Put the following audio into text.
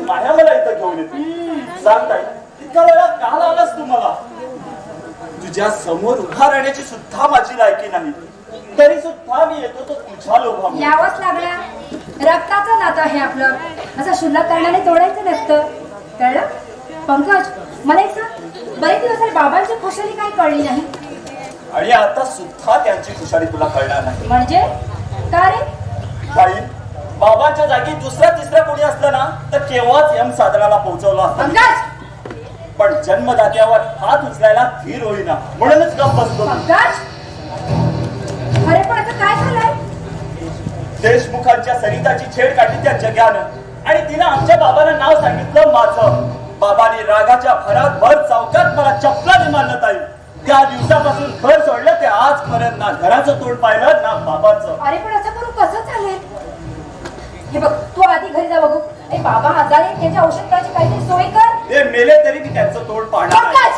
माया मला इथं घेऊन येते. सांगताय इतका वेळा काल आलास तू मला? तुझ्या समोर उभा राहण्याची सुद्धा माझी लायकी नाही, तरी सुद्धा मी येतो तो तुझ्या लोभामुळे. यावंच लागला. रक्ताचं नातं आहे आपलं, असं शुल्लक कारणाने तोडायचं नसतं, कळलं? पंकज, मला एक सांग, बरेच दिवस झाले बाबांची खुशाली काही कळली नाही. आणि आता सुद्धा त्यांची खुशाली तुला कळणार नाही. म्हणजे का रे? बाई, बाबांच्या जागी दुसरा तिसरा कोणी असलं ना तर केव्हाच यम साधनाला पोहोचवलं असतं. पंकज, पण जन्मदात्यावर हात उचलायला धीर होईना, म्हणूनच गप्प बसतो. पंकज, अरे पण आता काय झालंय? देशमुखांच्या सरिताची छेड काढली त्या जग्यानं आणि तिनं आमच्या बाबांना नाव सांगितलं माझं. बाबांनी रागाच्या भरात भर चौकात मला चपलाने मारलं ताई. त्या दिवसापासून घर सोडलं ते आजपर्यंत ना घराचं तोंड पाहिलं ना बाबाचं. अरे पण असं करून कसं चालेल? हे बघ, तू आधी घरी जा बघू. बाबा आजारी, त्याच्या औषध करायची काहीतरी सोय कर. ते मेले तरी मी त्यांचं तोंड पाहणार नाही. पंकज,